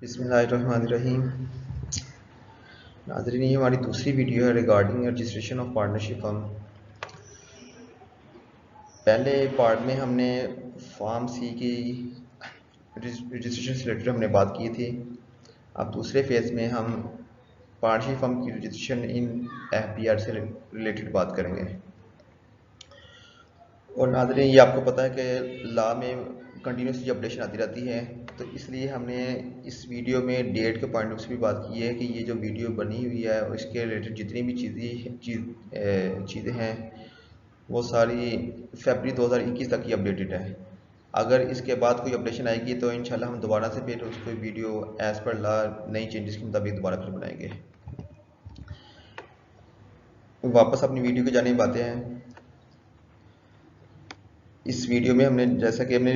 बिस्मिल्लाहिर्रहमानिर्रहीम। नाज़रीन, ये हमारी दूसरी वीडियो है regarding registration of partnership firm. पहले पार्ट में हमने फार्म सी की रजिस्ट्रेशन से रिलेटेड हमने बात की थी। अब दूसरे फेज़ में हम पार्टनरशिप फर्म की रजिस्ट्रेशन इन एफबीआर से रिलेटेड बात करेंगे। और नाज़रीन, ये आपको पता है कि लॉ में कंटिन्यूसली अपडेशन आती रहती है, तो इसलिए हमने इस वीडियो में डेट के पॉइंट से भी बात की है कि ये जो वीडियो बनी हुई है और इसके रिलेटेड जितनी भी चीज़ें हैं वो सारी फरवरी 2021 तक की अपडेटेड है। अगर इसके बाद कोई अपडेशन आएगी तो इंशाल्लाह हम दोबारा से फिर उसको वीडियो एज़ पर लॉ नई चेंजेस के मुताबिक दोबारा फिर बनाएंगे। वापस अपनी वीडियो की जानिब आते हैं। इस वीडियो में हमने जैसा कि हमने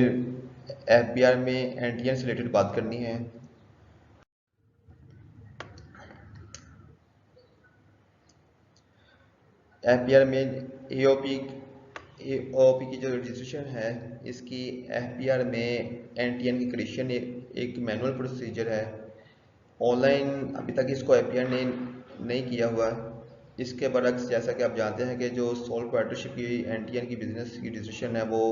एफबीआर में एनटीएन से रिलेटेड बात करनी है। एफबीआर में एओपी की जो रजिस्ट्रेशन है, इसकी एफबीआर में एनटीएन की क्रिएशन एक मैनुअल प्रोसीजर है। ऑनलाइन अभी तक इसको एफबीआर ने नहीं किया हुआ। इसके बरक्स जैसा कि आप जानते हैं कि जो सोल प्रोप्राइटरशिप की एनटीएन की बिजनेस की रजिस्ट्रेशन है वो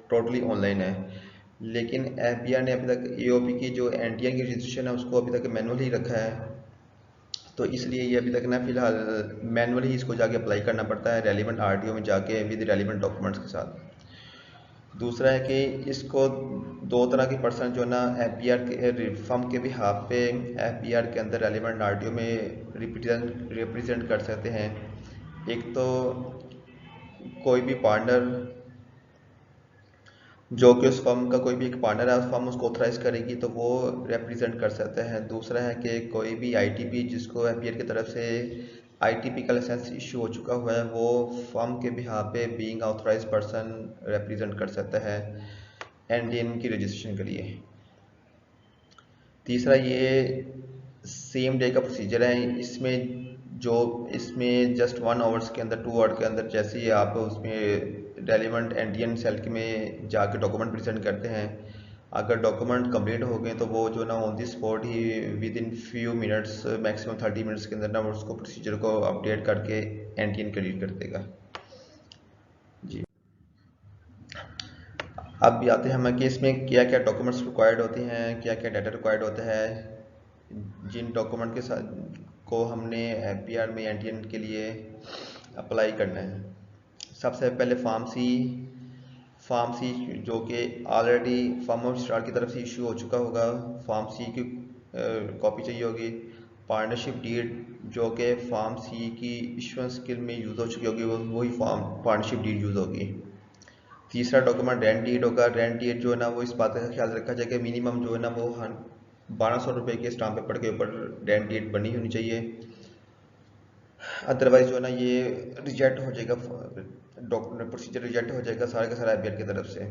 टोटली ऑनलाइन है, लेकिन एफबीआर ने अभी तक एओपी की जो एनटीएन की रजिस्ट्रेशन है उसको अभी तक मैनुअल ही रखा है। तो इसलिए ये अभी तक ना फिलहाल मैनुअली इसको जाके अप्लाई करना पड़ता है रेलिवेंट आरटीओ में जाके विद रेलिवेंट डॉक्यूमेंट्स के साथ। दूसरा है कि इसको दो तरह के पर्सन जो ना एफबीआर के फर्म के बिहाफ पे एफबीआर के अंदर रेलिवेंट आरटीओ में रिप्रेजेंट कर सकते हैं। एक तो कोई भी पार्टनर जो कि उस फर्म का कोई भी एक पार्टनर है, उस फर्म उसको ऑथराइज करेगी तो वो रिप्रेजेंट कर सकते हैं। दूसरा है कि कोई भी आईटीपी जिसको एफबीआर की तरफ से आईटीपी का लाइसेंस इशू हो चुका हुआ है वो फर्म के बिहाफ पे बीइंग ऑथराइज पर्सन रिप्रेजेंट कर सकता है एनडीएन की रजिस्ट्रेशन के लिए। तीसरा, ये सेम डे का प्रोसीजर है। इसमें जस्ट 1 आवर्स के अंदर 2 आवर के अंदर जैसे ही आप उसमें रेलिवेंट एनडीएन सेल में जाके डॉक्यूमेंट प्रेजेंट करते हैं, अगर डॉक्यूमेंट कंप्लीट हो गए तो वो जो ना on the spot he with in few minutes maximum 30 minutes के अंदर ना उसको प्रोसीजर को अपडेट करके एनडीएन क्रेडिट कर देगा। जी, अब भी आते हैं हम कि इसमें क्या क्या डॉक्यूमेंट्स रिक्वायर्ड होते हैं, क्या क्या डाटा रिक्वायर्ड होता है। जिन डॉक्यूमेंट के साथ को हमने एफबीआर में एनटीएन के लिए अप्लाई करना है, सबसे पहले फार्म सी जो कि ऑलरेडी फार्म ऑफ स्टार की तरफ से इशू हो चुका होगा, फार्म सी की कॉपी चाहिए होगी। पार्टनरशिप डीड जो कि फार्म सी की इशुएंस स्किल में यूज़ हो चुकी होगी, वही फार्म पार्टनरशिप डीड यूज़ होगी। तीसरा डॉक्यूमेंट रेंट डीड होगा। रेंट डीड जो है ना वो इस बात का ख्याल रखा जाए कि मिनिमम जो है ना वो 1200 रुपये के स्टाम्प पेपर के ऊपर रेंट डीड बनी होनी चाहिए, अदरवाइज जो है ना ये रिजेक्ट हो जाएगा, डॉक्यूमेंट प्रोसीजर रिजेक्ट हो जाएगा सारे का सारा एफबीआर की तरफ से।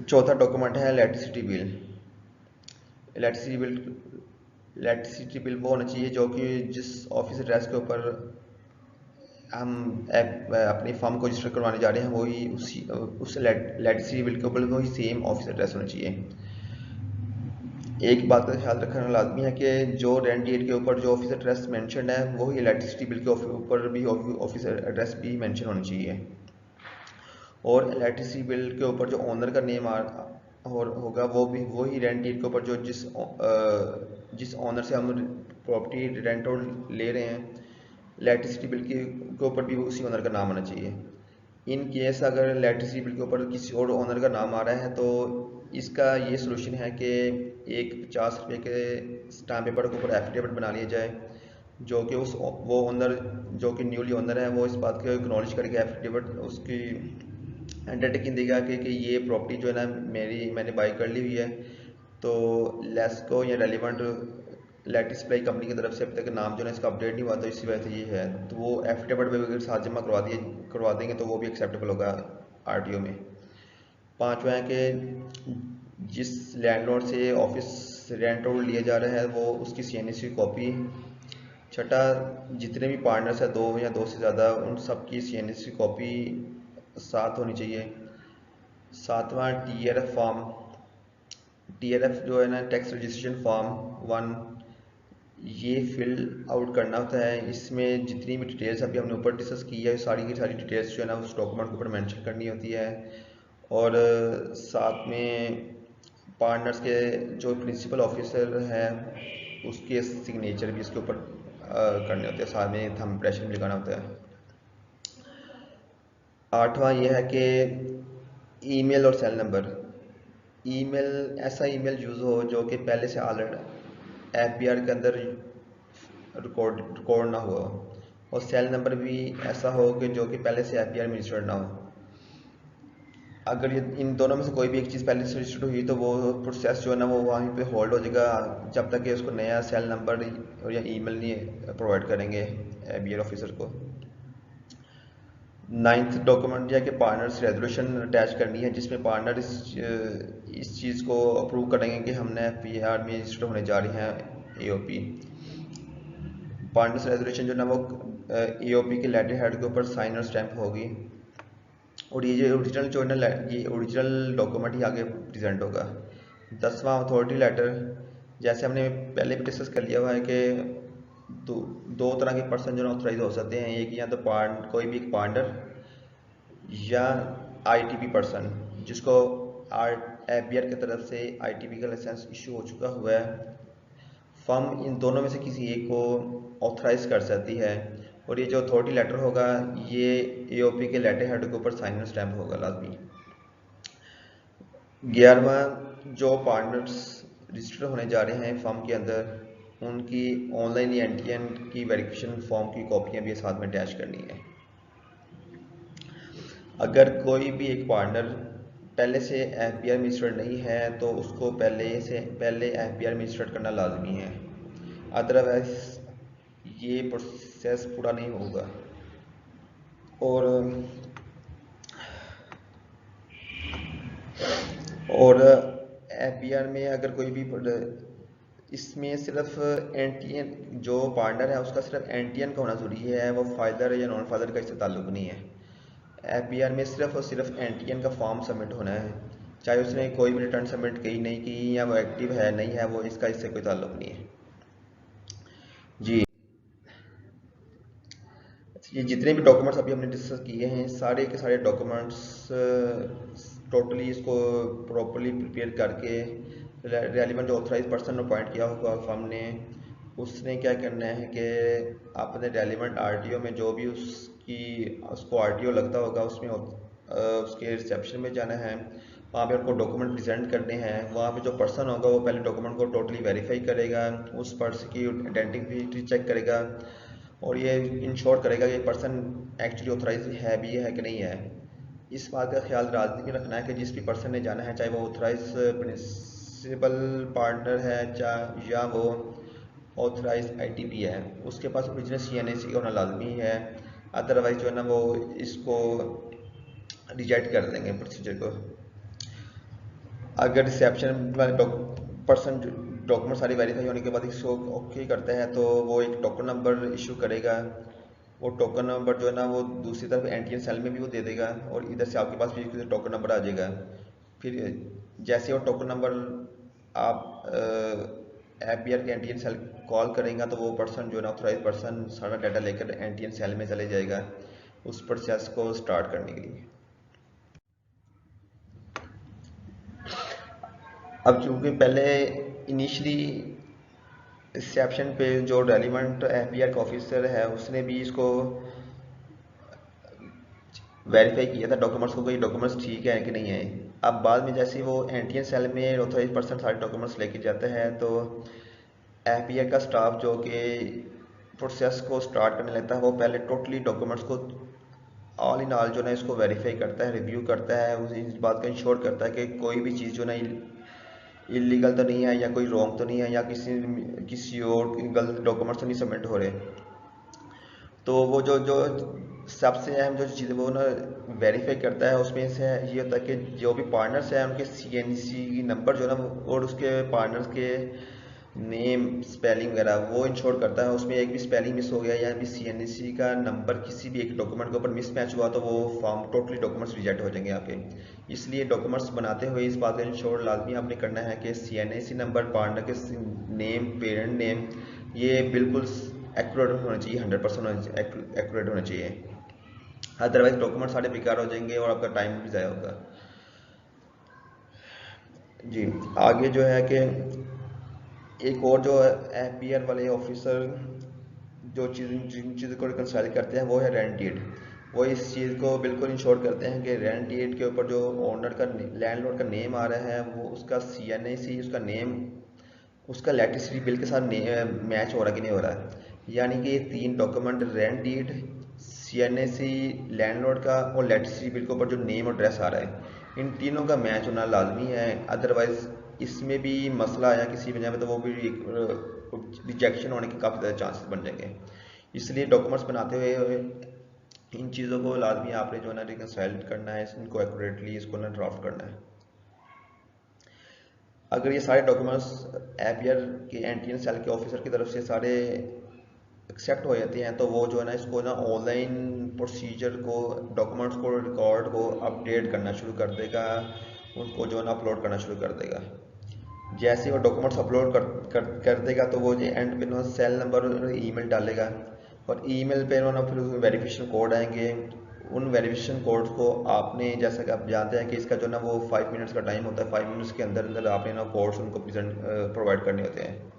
चौथा डॉक्यूमेंट है electricity bill. Electricity bill electricity bill वो होना चाहिए जो कि जिस ऑफिस एड्रेस के ऊपर हम अपनी फर्म को रजिस्टर करवाने जा रहे हैं वही उस इलेक्ट्रिसिटी बिल के ऊपर वही सेम ऑफिस एड्रेस होना चाहिए। एक बात का ख्याल रखना लाजमी है कि जो रेंट डीड के ऊपर जो ऑफिस एड्रेस मेंशन है वही इलेक्ट्रिसिटी बिल के ऊपर भी ऑफिस एड्रेस भी मेंशन होना चाहिए। और इलेक्ट्रिसिटी बिल के ऊपर जो ओनर का नेम और होगा वो भी वही रेंट डीड के ऊपर जो जिस ओनर से हम प्रॉपर्टी रेंट आउट ले रहे हैं, इलेक्ट्रिसिटी बिल के ऊपर भी उसी ओनर का नाम आना चाहिए। इन केस अगर इलेक्ट्रिसिटी बिल के ऊपर किसी और ओनर का नाम आ रहा है तो इसका ये सोल्यूशन है कि एक 50 रुपये के स्टाम्प पेपर के ऊपर एफिडेविट बना लिया जाए, जो कि वो ओनर जो कि न्यूली ओनर है वो इस बात को एक्नॉलेज करके एफिडेविट उसकी अंडरटेकिंग देगा कि ये प्रॉपर्टी जो है ना मैंने बाई कर ली हुई है। तो लेस्को या रेलिवेंट इलेक्ट्रिक सप्लाई कंपनी की तरफ से अभी तक नाम जो है इसका अपडेट नहीं हुआ, तो इसी वजह से ये है, तो वो एफिडेविट भी अगर साथ जमा करवा देंगे तो वो भी एक्सेप्टेबल होगा आरटीओ में। पांचवा है कि जिस लैंडलॉर्ड से ऑफिस रेंट आउट लिया जा रहा है वो उसकी सीएनसी कॉपी। छठा, जितने भी पार्टनर्स हैं 2 या 2 से ज़्यादा, उन सब की सीएनसी कॉपी साथ होनी चाहिए। सातवां, टीआरएफ फॉर्म TRF जो है ना, टैक्स रजिस्ट्रेशन फॉर्म 1, ये फिल आउट करना होता है। इसमें जितनी भी डिटेल्स अभी हमने ऊपर डिस्कस की है, सारी की सारी डिटेल्स जो है ना उस डॉक्यूमेंट के ऊपर मेंशन करनी होती है। और साथ में पार्टनर्स के जो प्रिंसिपल ऑफिसर है उसके सिग्नेचर भी इसके ऊपर करने होते हैं, साथ में थंब इम्प्रेशन भी लगाना होता है। 8वां ये है कि ईमेल और सेल नंबर। ईमेल, ऐसा ईमेल यूज़ हो जो कि पहले से ऑलरेडी एफबीआर के अंदर रिकॉर्ड ना हुआ हो, और सेल नंबर भी ऐसा हो कि जो कि पहले से एफबीआर में रजिस्टर्ड ना हो। अगर ये इन दोनों में से कोई भी एक चीज़ पहले से रजिस्टर्ड हुई तो वो प्रोसेस जो है ना वो वहीं पे होल्ड हो जाएगा जब तक कि उसको नया सेल नंबर और या ईमेल नहीं प्रोवाइड करेंगे एफबीआर ऑफिसर को। 9th डॉक्यूमेंट यह कि पार्टनर्स रेजोल्यूशन अटैच करनी है, जिसमें पार्टनर इस चीज़ को अप्रूव करेंगे कि हमने एफबीआर में रजिस्टर्ड होने जा रही हैं एओपी। पार्टनर्स रेजोल्यूशन जो ना वो एओपी के लेटर हेड के ऊपर साइन और स्टैंप होगी, और ये जो ओरिजिनल जो है ना ये ओरिजिनल डॉक्यूमेंट ही आगे प्रेजेंट होगा। 10वां अथॉरिटी लेटर, जैसे हमने पहले भी डिस्कस कर लिया हुआ है कि दो तरह के पर्सन जो ऑथराइज हो सकते हैं, एक या तो कोई भी एक पार्टनर या आईटीपी पर्सन जिसको एफबीआर की तरफ से आईटीपी का लाइसेंस इशू हो चुका हुआ है। फर्म इन दोनों में से किसी एक को ऑथराइज कर सकती है, और ये जो अथॉरिटी लेटर होगा ये एओपी के लेटर हेड के ऊपर साइन और स्टैम्प होगा लाजमी। 11वां, जो पार्टनर्स रजिस्टर होने जा रहे हैं फर्म के अंदर उनकी ऑनलाइन एनटीएन की वेरिफिकेशन फॉर्म की कॉपियां भी साथ में अटैच करनी है। अगर कोई भी एक पार्टनर पहले से एफबीआर में रजिस्टर्ड नहीं है तो उसको पहले एफबीआर में रजिस्टर्ड करना लाजमी है, अदरवाइज ये प्रोसेस पूरा नहीं होगा। और एफबीआर में अगर कोई भी इसमें सिर्फ एनटीएन जो पार्टनर है उसका सिर्फ एनटीएन का होना जरूरी है, वो फादर या नॉन फादर का इससे ताल्लुक नहीं है। एफबीआर में सिर्फ और सिर्फ एनटीएन का फॉर्म सबमिट होना है, चाहे उसने कोई भी रिटर्न सबमिट की नहीं की या वो एक्टिव है नहीं है, वो इसका इससे कोई ताल्लुक नहीं है जी। ये जितने भी डॉक्यूमेंट्स अभी हमने डिस्कस किए हैं सारे के सारे डॉक्यूमेंट्स टोटली इसको प्रॉपरली प्रिपेयर करके रेलिवेंट जो ऑथराइज पर्सन अपॉइंट किया होगा फर्म ने, उसने क्या करना है कि अपने रेलिवेंट आरटीओ में जो भी उसको आरटीओ लगता होगा उसमें उसके रिसेप्शन में जाना है, वहाँ पे उनको डॉक्यूमेंट प्रेजेंट करने हैं। वहाँ पे जो पर्सन होगा वो पहले डॉक्यूमेंट को टोटली वेरीफाई करेगा, उस पर्सन की आइडेंटिटी चेक करेगा और ये इंश्योर करेगा कि पर्सन एक्चुअली ऑथराइज है भी है कि नहीं है। इस बात का ख्याल राजनीति में रखना है कि जिस भी पर्सन ने जाना है, चाहे वो ऑथराइज प्रिंसिपल पार्टनर है चाहे या वो ऑथराइज आईटीपी है, उसके पास ओरिजिनल सीएनएसी का होना लाजमी है, अदरवाइज जो है ना वो इसको रिजेक्ट कर देंगे प्रोसीजर को। अगर रिसेप्शन वाले पर्सन डॉक्यूमेंट सारी वेरीफाई होने के बाद इसको ओके करता है तो वो एक टोकन नंबर इशू करेगा। वो टोकन नंबर जो है ना वो दूसरी तरफ एनटीएन सेल में भी वो दे देगा और इधर से आपके पास भी टोकन नंबर आ जाएगा। फिर जैसे वो टोकन नंबर आप एफबीआर के एनटीएन सेल कॉल करेगा तो वो पर्सन जो है ना ऑथराइज पर्सन सारा डाटा लेकर एनटीएन सेल में चले जाएगा उस प्रोसेस को स्टार्ट करने के लिए। अब चूंकि पहले इनिशियली रिसेप्शन पे जो रेलिवेंट एफबीआर का ऑफिसर है उसने भी इसको वेरीफाई किया था डॉक्यूमेंट्स को, कोई डॉक्यूमेंट्स ठीक है कि नहीं है। अब बाद में जैसे वो एनटीएन सेल में ऑथराइज पर्सन सारे डॉक्यूमेंट्स लेके जाते हैं तो एफबीआर का स्टाफ जो कि प्रोसेस को स्टार्ट करने लगता है वो पहले टोटली डॉक्यूमेंट्स को ऑल इन ऑल जो ना इसको वेरीफाई करता है, रिव्यू करता है, इस बात का इंश्योर करता है कि कोई भी चीज़ जो ना इलीगल तो नहीं है या कोई रॉन्ग तो नहीं है या किसी और गलत डॉक्यूमेंट्स तो नहीं सबमिट हो रहे। तो वो जो जो सबसे अहम जो चीज़ वो ना वेरीफाई करता है उसमें से ये होता है कि जो भी पार्टनर्स हैं उनके सीएनसी नंबर जो ना और उसके पार्टनर्स के नेम स्पेलिंग वगैरह वो इंश्योर करता है। उसमें एक भी स्पेलिंग मिस हो गया या भी सीएनसी का नंबर किसी भी एक डॉक्यूमेंट के ऊपर मिसमैच हुआ तो वो फॉर्म टोटली डॉक्यूमेंट्स रिजेक्ट हो जाएंगे आपके। इसलिए डॉक्यूमेंट्स बनाते हुए इस बात का इंश्योर लाजमी आपने करना है कि सीएनसी नंबर, पार्टनर के नेम, पेरेंट नेम ये बिल्कुल एक्यूरेट होना चाहिए, 100% एक्यूरेट होना चाहिए। अदरवाइज डॉक्यूमेंट सारे बेकार हो जाएंगे और आपका टाइम भी ज़ाया होगा। जी, आगे जो है कि एक और जो एपीआर वाले ऑफिसर जो जिन चीज़ों को रिकंसाइल करते हैं वो है रेंट डीड। वो इस चीज़ को बिल्कुल इंश्योर करते हैं कि रेंट डीड के ऊपर जो ओनर का, लैंडलॉर्ड का नेम आ रहा है वो उसका सीएनएसी, उसका नेम उसका इलेक्ट्रिसिटी बिल के साथ मैच हो रहा कि नहीं हो रहा है। यानी कि ये 3 डॉक्यूमेंट, रेंट डीड, सीएनएसी लैंडलॉर्ड का और इलेक्ट्रिसिटी बिल के ऊपर जो नेम और एड्रेस आ रहा है, इन तीनों का मैच होना लाजमी है। अदरवाइज इसमें भी मसला आया किसी वजह में तो वो भी रिजेक्शन होने के काफ़ी ज़्यादा चांसेस बन जाएंगे। इसलिए डॉक्यूमेंट्स बनाते हुए इन चीज़ों को लाजमी आपने जो है ना रिकंसाइल करना है, इनको एक्यूरेटली इसको ना ड्राफ्ट करना है। अगर ये सारे डॉक्यूमेंट्स एपीआर के एंटीएन सेल के ऑफिसर की तरफ से सारे एक्सेप्ट हो जाते हैं तो वो जो है ना इसको ना ऑनलाइन प्रोसीजर को, डॉक्यूमेंट्स को, रिकॉर्ड को अपडेट करना शुरू कर देगा, उनको जो है ना अपलोड करना शुरू कर देगा। जैसे ही वो डॉक्यूमेंट्स अपलोड कर देगा तो वो जो एंड पे ना सेल नंबर और ईमेल डालेगा और ईमेल पे ना फिर उसमें वेरिफिकेशन कोड आएंगे। उन वेरिफिकेशन कोड्स को आपने, जैसा कि आप जानते हैं कि इसका जो ना वो 5 मिनट्स का टाइम होता है, 5 मिनट्स के अंदर अंदर आपने ना कोड्स उनको प्रोवाइड करने होते हैं।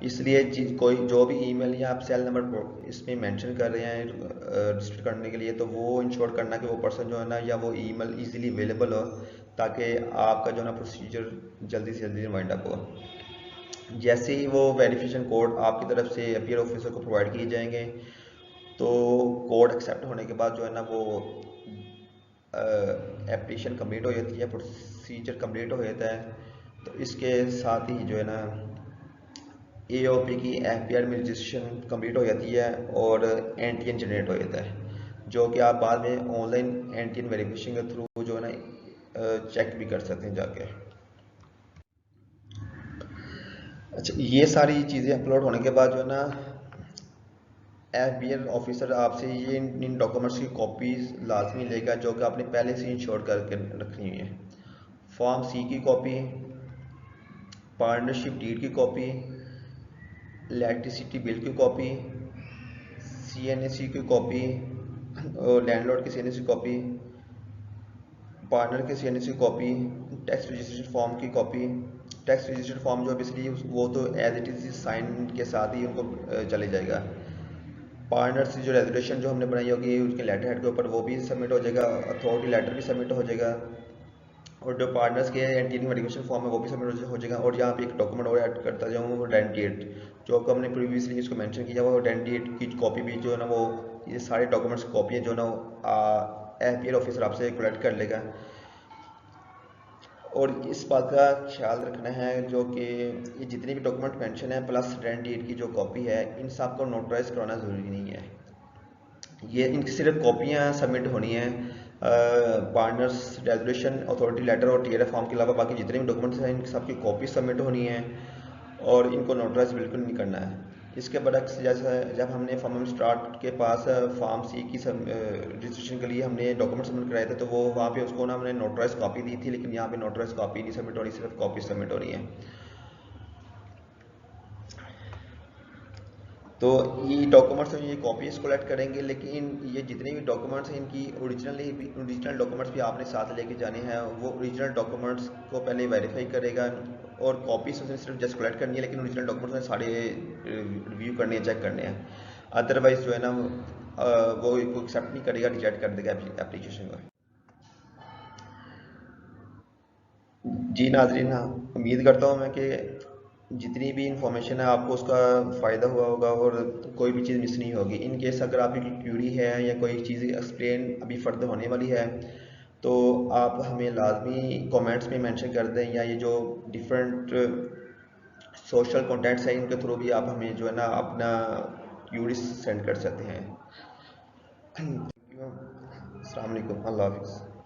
इसलिए कोई जो भी ईमेल या आप सेल नंबर इसमें मेंशन कर रहे हैं रजिस्टर करने के लिए तो वो इंश्योर करना कि वो पर्सन जो है ना या वो ईमेल इजीली अवेलेबल हो ताकि आपका जो है ना प्रोसीजर जल्दी से जल्दी वाइंड अप हो। जैसे ही वो वेरिफिकेशन कोड आपकी तरफ से अपीयर ऑफिसर को प्रोवाइड किए जाएंगे तो कोड एक्सेप्ट होने के बाद जो है ना वो एप्लीकेशन कंप्लीट हो जाती है, प्रोसीजर कंप्लीट हो जाता है। तो इसके साथ ही जो है ना एओपी की एपीआर में रजिस्ट्रेशन कंप्लीट हो जाती है और एनटीएन जनरेट हो जाता है, जो कि आप बाद में ऑनलाइन एनटीएन वेरिफिकेशन के थ्रू जो है ना चेक भी कर सकते हैं जाके। अच्छा, ये सारी चीज़ें अपलोड होने के बाद जो है ना एफबीआर ऑफिसर आपसे ये इन डॉक्यूमेंट्स की कॉपीज लाजमी लेगा जो कि आपने पहले से इंश्योर करके रखनी हुई है। फॉर्म सी की कॉपी, पार्टनरशिप डीड की कॉपी, इलेक्ट्रिसिटी बिल की कॉपी, सीएनएसी की कॉपी और लैंडलॉर्ड की सीएनएसी कॉपी, पार्टनर के सीएनएसी कॉपी, टैक्स रजिस्ट्रेशन फॉर्म की कॉपी। टैक्स रजिस्ट्रेशन फॉर्म जो बेसिकली वो तो एज इट इज़ साइन के साथ ही उनको चले जाएगा। पार्टनर से जो रेजोल्यूशन जो हमने बनाई होगी उसके लेटर हेड के ऊपर वो भी सबमिट हो जाएगा, अथॉरिटी लेटर भी सबमिट हो जाएगा और जो पार्टनर्स के एंटी वेरिफिकेशन फॉर्म है वो भी सबमिट हो जाएगा। और यहाँ पे एक डॉक्यूमेंट और ऐड करता जाऊँ, वो डेंटिएट जो आपको हमने प्रीवियसली इसको मेंशन किया, वो डेंटिएट की कॉपी भी जो है ना वो ये सारे डॉक्यूमेंट्स की कॉपी है जो ना एपीआर ऑफिसर आपसे कलेक्ट कर लेगा। और इस बात का ख्याल रखना है जो कि ये जितने भी डॉक्यूमेंट मेंशन है प्लस डेंटिएट की जो कॉपी है इन सब को नोटराइज कराना ज़रूरी नहीं है। ये इनकी सिर्फ कॉपियाँ सबमिट होनी है। पार्टनर्स रेजोल्यूशन, अथॉरिटी लेटर और टीआरएफ फॉर्म के अलावा बाकी जितने भी डॉक्यूमेंट्स हैं इन सबकी कॉपी सबमिट होनी है और इनको नोटराइज बिल्कुल नहीं करना है। इसके बरक्स जैसा जब हमने फॉर्म स्टार्ट के पास फार्म सी की रजिस्ट्रेशन के लिए हमने डॉक्यूमेंट सबमिट कराए थे तो वो वहाँ पे उसको ना हमने नोटराइज कॉपी दी थी, लेकिन यहाँ पे नोटराइज कॉपी नहीं सबमिट हो रही, सिर्फ कॉपी सबमिट हो रही है। तो ये डॉक्यूमेंट्स ये कॉपीज कलेक्ट करेंगे, लेकिन ये जितने भी डॉक्यूमेंट्स हैं इनकी ओरिजिनल डॉक्यूमेंट्स भी आपने साथ लेके जाने हैं। वो ओरिजिनल डॉक्यूमेंट्स को पहले वेरीफाई करेगा और कॉपीज उसने सिर्फ जस्ट कलेक्ट करनी है, लेकिन ओरिजिनल डॉक्यूमेंट्स में सारे रिव्यू करने हैं, चेक करने हैं। अदरवाइज जो है ना वो एक्सेप्ट नहीं करेगा, रिजेक्ट कर देगा एप्लीकेशन को। जी नाजरीन, हाँ, उम्मीद करता हूँ मैं कि जितनी भी इंफॉर्मेशन है आपको उसका फ़ायदा हुआ होगा और कोई भी चीज़ मिस नहीं होगी। इन केस अगर आपकी कोई क्यूरी है या कोई चीज़ एक्सप्लेन अभी फर्दर होने वाली है तो आप हमें लाजमी कमेंट्स में मेंशन कर दें, या ये जो डिफरेंट सोशल कॉन्टेंट्स हैं इनके थ्रू भी आप हमें जो है ना अपना क्यूरीज सेंड कर सकते हैं। अस्सलाम वालेकुम, अल्लाह हाफिज़।